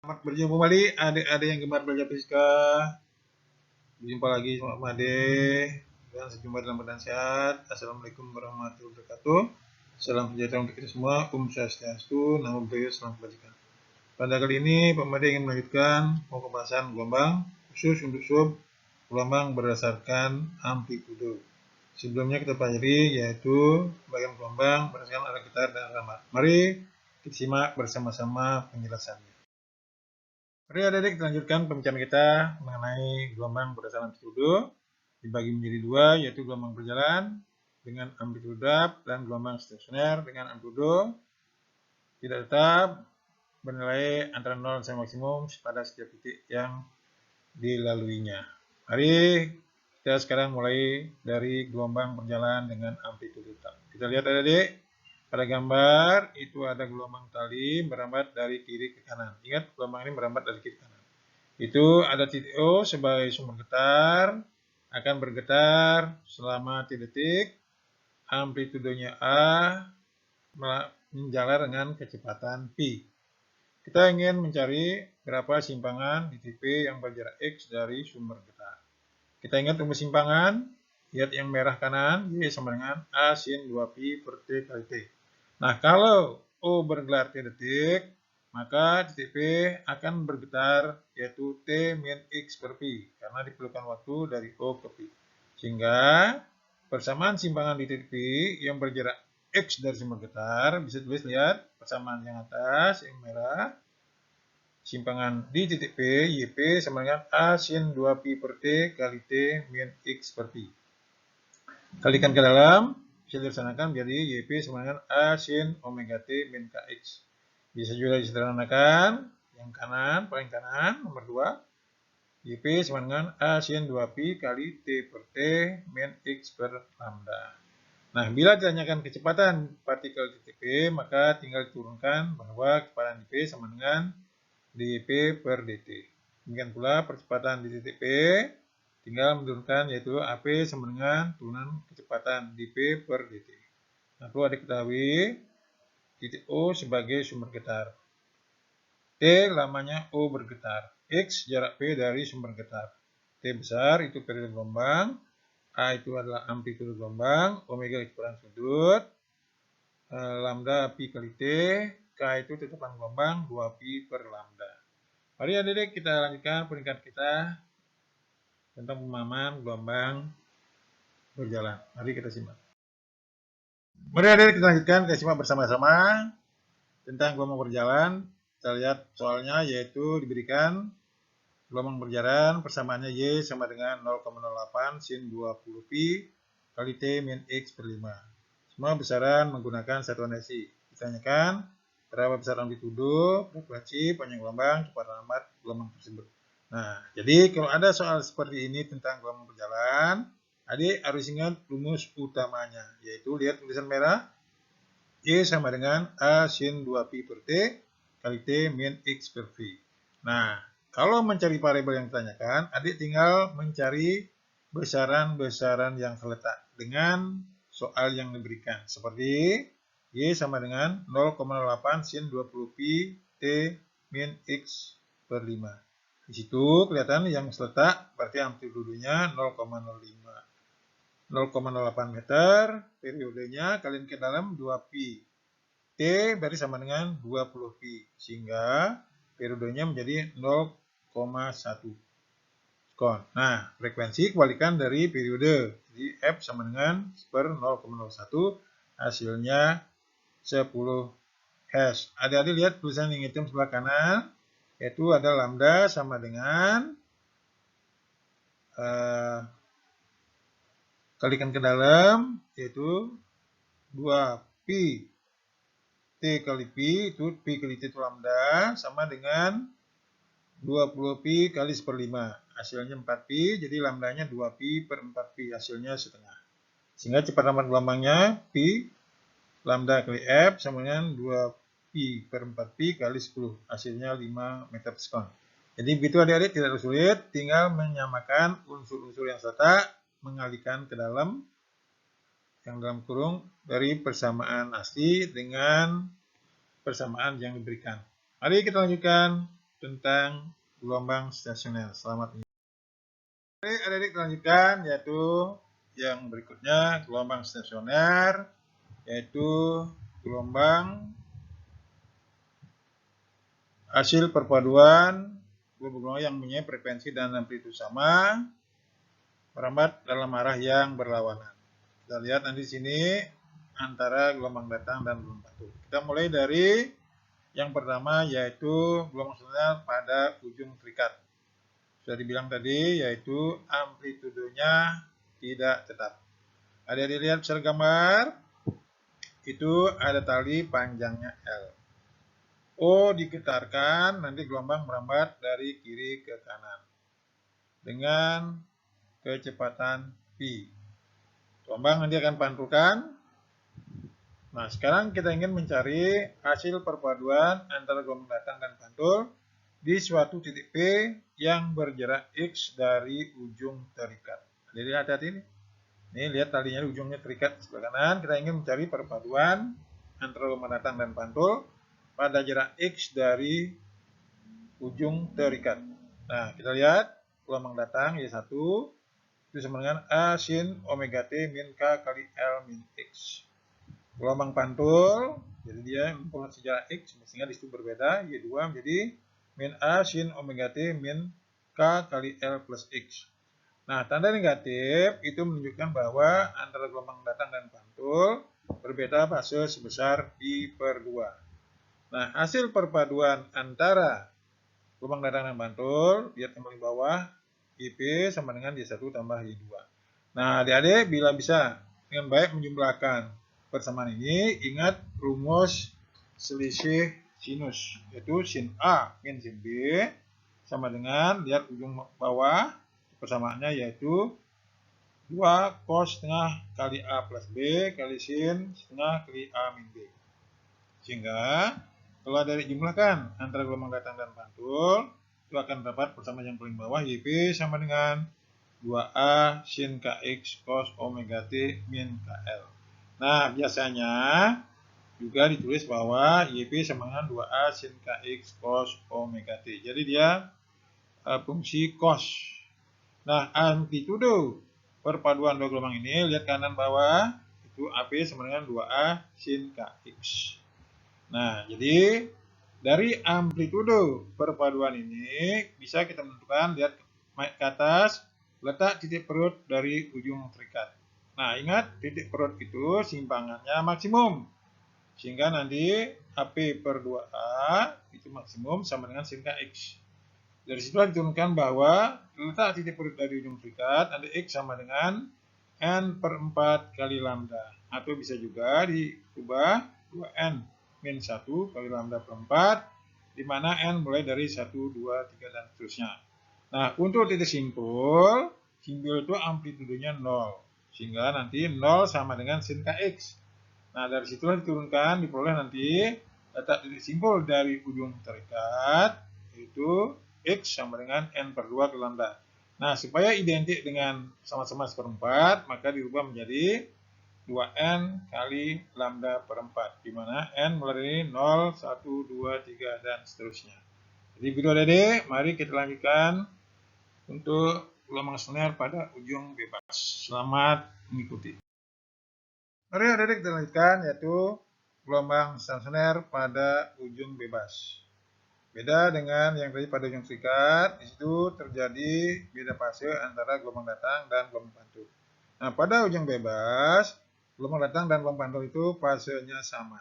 Selamat berjumpa kembali adik-adik yang gemar belajar fisika. Berjumpa lagi sama Ade dan sejumpa dalam keadaan sehat. Assalamualaikum warahmatullahi wabarakatuh. Salam sejahtera untuk kita semua. Swastiastu, Namo Buddhaya, salam kebajikan. Pada kali ini Pak Made ingin melanjutkan pembahasan gelombang khusus untuk sub gelombang berdasarkan amplitudo. Sebelumnya kita pelajari yaitu bagian gelombang berdasarkan arah getar dan alamat. Mari kita simak bersama-sama penjelasannya. Mari adik-adik kita lanjutkan pembicaraan kita mengenai gelombang berdasarkan amplitudo. Dibagi menjadi dua, yaitu gelombang berjalan dengan amplitudo tetap dan gelombang stasioner dengan amplitudo tidak tetap bernilai antara 0 sampai maksimum pada setiap titik yang dilaluinya. Mari kita sekarang mulai dari gelombang berjalan dengan amplitudo tetap. Kita lihat adik-adik. Pada gambar itu ada gelombang tali merambat dari kiri ke kanan. Ingat, gelombang ini merambat dari kiri ke kanan. Itu ada titik O sebagai sumber getar, akan bergetar selama 3 detik. Amplitudonya A menjalar dengan kecepatan P. Kita ingin mencari berapa simpangan di titik P yang berjarak X dari sumber getar. Kita ingat rumus simpangan, lihat yang merah kanan, Y sama dengan A sin 2Pi per T kali T. Nah, kalau O bergelar T detik, maka titik P akan bergetar yaitu T min X per Pi, karena diperlukan waktu dari O ke Pi. Sehingga persamaan simpangan di titik P yang berjarak X dari sumber getar, bisa tulis lihat persamaan yang atas, yang merah. Simpangan di titik P, YP sama dengan A sin 2Pi per T kali T min X per Pi. Kalikan ke dalam, bisa disederhanakan menjadi YP sama dengan A sin omega T min KX. Bisa juga disederhanakan, yang kanan, paling kanan, nomor 2. YP sama dengan A sin 2Pi kali T per T min X per lambda. Nah, bila ditanyakan kecepatan partikel di titik P, maka tinggal diturunkan bahwa kecepatan di P sama dengan dP per dt. Demikian pula percepatan di titik P, tinggal menurunkan yaitu AP sama dengan turunan kecepatan dP per dt. Nah, perlu diketahui titik O sebagai sumber getar. T lamanya O bergetar. X jarak P dari sumber getar. T besar itu periode gelombang. A itu adalah amplitudo gelombang. Omega kecepatan sudut. Lambda pi kali T. K itu tetapan gelombang 2Pi per lambda. Mari adik-adik kita lanjutkan peringkat kita tentang pemahaman gelombang berjalan. Mari kita simak. Mari adik-adik kita lanjutkan, kita simak bersama-sama tentang gelombang berjalan. Kita lihat soalnya yaitu diberikan gelombang berjalan persamaannya Y sama dengan 0,08 sin 20Pi kali T min X per 5. Semua besaran menggunakan satuan desi. Ditanyakan berapa besar amplitudo, frekuensi, panjang gelombang, kecepatan alamat gelombang tersebut. Nah, jadi kalau ada soal seperti ini tentang gelombang berjalan, adik harus ingat rumus utamanya, yaitu lihat tulisan merah, Y sama dengan A sin 2Pi per T kali T min X per V. Nah, kalau mencari variabel yang ditanyakan, adik tinggal mencari besaran-besaran yang terletak dengan soal yang diberikan. Seperti Y sama dengan 0,08 sin 20Pi T min X per 5. Di situ kelihatan yang terletak berarti amplitudonya 0,08 meter, periodenya kalian ke dalam 2Pi. T berarti sama dengan 20Pi, sehingga periodenya menjadi 0,1 sekon. Nah, frekuensi kebalikan dari periode. Jadi F sama dengan per 0,01, hasilnya 10 Hz. Adik-adik lihat tulisan yang hitam sebelah kanan, yaitu ada lambda sama dengan kalikan ke dalam, yaitu 2Pi T kali Pi, itu Pi kali T itu lambda, sama dengan 20Pi kali 1/5. Hasilnya 4Pi, jadi lambdanya 2Pi per 4Pi, hasilnya setengah. Sehingga cepat alamat gelombangnya Pi lambda kali F sama dengan 2Pi per 4Pi kali 10. Hasilnya 5 meter per sekon. Jadi begitu adik-adik, tidak sulit, tinggal menyamakan unsur-unsur yang serta, mengalihkan ke dalam, yang dalam kurung, dari persamaan asli dengan persamaan yang diberikan. Mari kita lanjutkan tentang gelombang stasioner. Selamat menikmati. Oke, adik-adik lanjutkan, yaitu yang berikutnya gelombang stasioner, yaitu gelombang hasil perpaduan gelombang yang mempunyai frekuensi dan amplitudo sama, merambat dalam arah yang berlawanan. Kita lihat nanti di sini antara gelombang datang dan gelombang pantul. Kita mulai dari yang pertama, yaitu gelombang stasioner pada ujung terikat. Sudah dibilang tadi, yaitu amplitudonya tidak tetap. Adik-adik lihat secara gambar, itu ada tali panjangnya L. O digetarkan, nanti gelombang merambat dari kiri ke kanan dengan kecepatan V. Gelombang nanti akan pantulkan. Nah, sekarang kita ingin mencari hasil perpaduan antara gelombang datang dan pantul di suatu titik P yang berjarak X dari ujung terikat. Jadi hati-hati ini. Ini lihat talinya di ujungnya terikat sebelah kanan. Kita ingin mencari perpaduan antara gelombang datang dan pantul pada jarak X dari ujung terikat. Nah, kita lihat gelombang datang Y1 itu sama dengan A sin omega T min K kali L min X. Gelombang pantul, jadi dia mempunyai jarak X, sehingga disitu berbeda. Y2 menjadi min A sin omega T min K kali L plus X. Nah, tanda negatif itu menunjukkan bahwa antara gelombang datang dan pantul berbeda fase sebesar I/2. Nah, hasil perpaduan antara gelombang datang dan pantul, lihat yang paling bawah, IP sama dengan Y1 tambah Y2. Nah, adik-adik bila bisa dengan baik menjumlahkan persamaan ini, ingat rumus selisih sinus, yaitu sin A min sin B sama dengan, lihat ujung bawah, persamaannya yaitu 2 cos setengah kali A plus B kali sin setengah kali A min B. Sehingga kalau ada dijumlahkan antara gelombang datang dan pantul, itu akan dapat persamaan yang paling bawah, YP sama dengan 2A sin KX cos omega T min KL. Nah, biasanya juga ditulis bahwa YP sama dengan 2A sin KX cos omega T. Jadi dia fungsi cos. Nah, amplitudo perpaduan dua gelombang ini, lihat kanan bawah, itu AP sama dengan 2A sin KX. Nah, jadi dari amplitudo perpaduan ini bisa kita menentukan, lihat ke atas, letak titik perut dari ujung terikat. Nah, ingat titik perut itu simpangannya maksimum. Sehingga nanti AP per 2A itu maksimum sama dengan sin KX. Dari situ diturunkan bahwa letak titik perut dari ujung terikat, nanti X sama dengan N/4 kali lambda. Atau bisa juga diubah 2N min 1 kali lambda per 4, di mana N mulai dari 1, 2, 3, dan seterusnya. Nah, untuk titik simpul itu amplitudenya 0. Sehingga nanti 0 sama dengan sin KX. Nah, dari situlah diturunkan, diperoleh nanti letak titik simpul dari ujung terikat, yaitu X sama dengan N/2 kali lambda. Nah, supaya identik dengan sama-sama seperempat, maka dirubah menjadi 2N kali lambda per 4, di mana N mulai dari 0, 1, 2, 3, dan seterusnya. Jadi video adik, mari kita lanjutkan untuk gelombang stasioner pada ujung bebas. Selamat mengikuti. Mari adik kita lanjutkan, yaitu gelombang stasioner pada ujung bebas. Beda dengan yang tadi pada ujung terikat, di situ terjadi beda fase antara gelombang datang dan gelombang pantul. Nah, pada ujung bebas, gelombang datang dan gelombang pantul itu fasenya sama.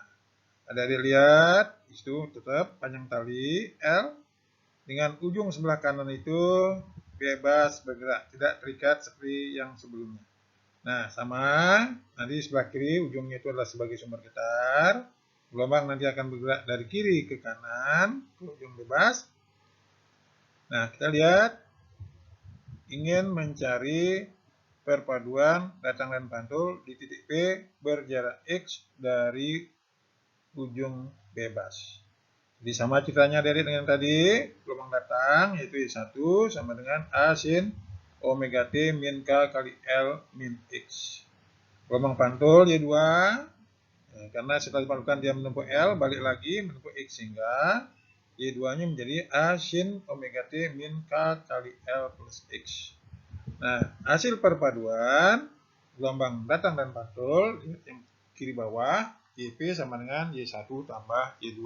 Adik-adik lihat, itu tetap panjang tali L dengan ujung sebelah kanan itu bebas bergerak, tidak terikat seperti yang sebelumnya. Nah, sama, nanti sebelah kiri ujungnya itu adalah sebagai sumber getar. Gelombang nanti akan bergerak dari kiri ke kanan ke ujung bebas. Nah, kita lihat ingin mencari perpaduan datang dan pantul di titik P berjarak X dari ujung bebas. Jadi sama ceritanya dari dengan tadi, gelombang datang yaitu Y1 sama dengan A sin omega T min K kali L min X. Gelombang pantul Y2, karena setelah dipantulkan dia menempuh L, balik lagi menempuh X, sehingga Y2-nya menjadi A sin omega T min K kali L plus X. Nah, hasil perpaduan gelombang datang dan pantul yang kiri bawah, YP sama dengan Y1 tambah Y2.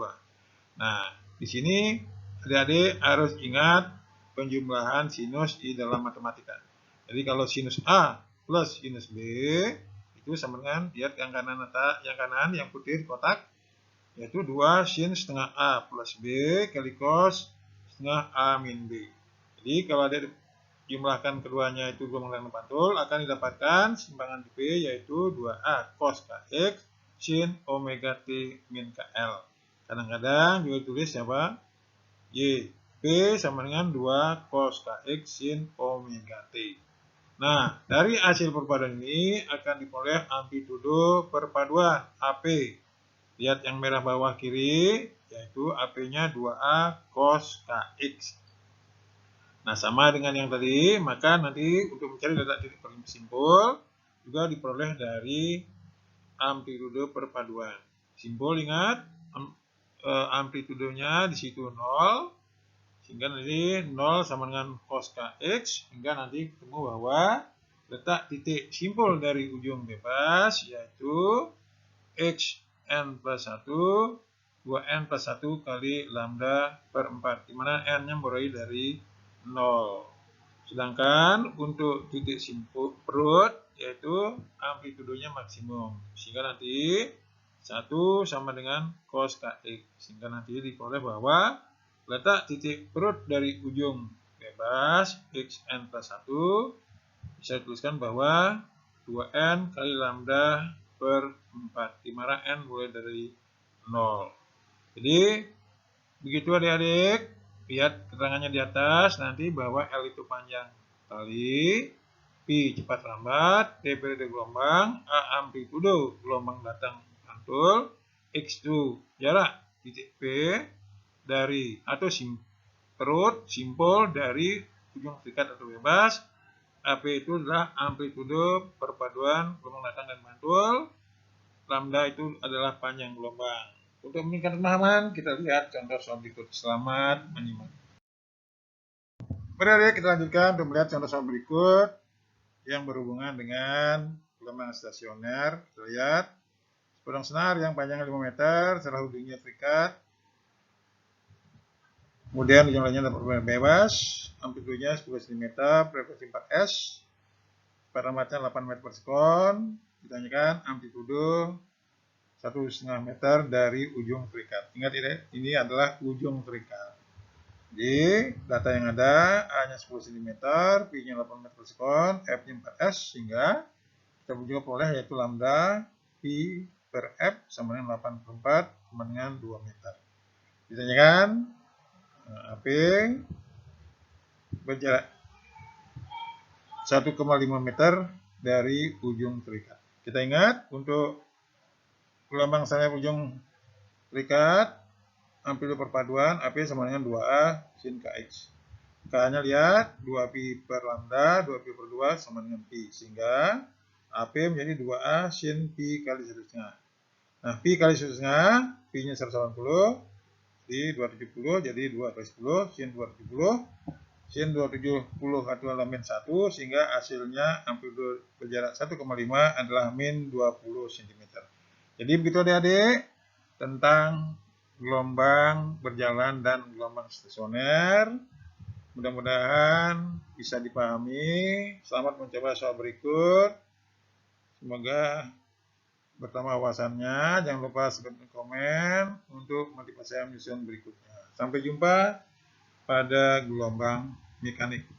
Nah, di sini adik-adik harus ingat penjumlahan sinus di dalam matematika. Jadi kalau sinus A plus sinus B itu sama dengan, lihat yang kanan yang putih kotak, yaitu 2 sin setengah A plus B kali cos setengah A min B. Jadi kalau ada jumlahkan keduanya itu gelombang dan pantul, akan didapatkan simpangan B yaitu 2A cos KX sin omega T min KL. Kadang-kadang juga tulis siapa? Y P sama dengan 2 cos KX sin omega T. Nah, dari hasil perpaduan ini akan diperoleh amplitudo perpaduan AP. Lihat yang merah bawah kiri, yaitu AP-nya 2A cos KX. Nah, sama dengan yang tadi, maka nanti untuk mencari letak titik simpul juga diperoleh dari amplitudo perpaduan. Simpul ingat, amplitudonya di situ 0, sehingga nanti 0 sama dengan cos KX, hingga nanti ketemu bahwa letak titik simpul dari ujung bebas yaitu xn plus 1, 2n plus 1 kali lambda per 4, di mana n-nya mulai dari 0. Sedangkan untuk titik simpul perut yaitu amplitudonya maksimum, sehingga nanti 1 sama dengan cos KX, sehingga nanti diperoleh bahwa letak titik perut dari ujung bebas xn plus 1 bisa dituliskan bahwa 2n kali lambda per 4, di mana n mulai dari 0. Jadi begitu adik-adik, lihat keterangannya di atas nanti bahwa L itu panjang kali P cepat lambat, T periode gelombang, A amplitudo gelombang datang pantul, X itu jarak titik P dari atau perut simpul dari ujung terikat atau bebas. AP itu adalah amplitudo perpaduan gelombang datang dan pantul. Lambda itu adalah panjang gelombang. Untuk meningkatkan pemahaman, kita lihat contoh soal berikut. Selamat menyimak. Mari kita lanjutkan untuk melihat contoh soal berikut yang berhubungan dengan gelombang stasioner. Kita lihat sepotong senar yang panjangnya 5 meter, setelah ujungnya terikat. Kemudian ujung lainnya dapat bebas, amplitudenya 10 cm, frekuensi 4S, parameternya 8 meter per sekon. Ditanyakan amplitudo 1,5 meter dari ujung terikat. Ingat ini adalah ujung terikat. Jadi data yang ada, A-nya 10 cm, P-nya 8 meter per sekon, F-nya 4S, sehingga kita juga peroleh yaitu lambda P per F sama dengan 8 per 4 sama dengan 2 meter. Ditanyakan AP berjarak 1,5 meter dari ujung terikat. Kita ingat untuk gelombang sayap ujung terikat, amplitudo perpaduan AP sama dengan 2A sin KX. K-nya lihat 2Pi per lambda, 2Pi per 2 sama dengan Pi, sehingga AP menjadi 2A sin Pi kali 1,5. Nah, Pi kali 1,5, Pi-nya 180, di 270, jadi 2 kali 10, sin 270, sin 270 adalah min 1, sehingga hasilnya amplitudo berjarak 1,5 adalah min 20 cm. Jadi begitu adik-adik tentang gelombang berjalan dan gelombang stasioner. Mudah-mudahan bisa dipahami. Selamat mencoba soal berikut. Semoga bertambah wawasannya. Jangan lupa subscribe dan komen untuk motivasi saya menyusun berikutnya. Sampai jumpa pada gelombang mekanik.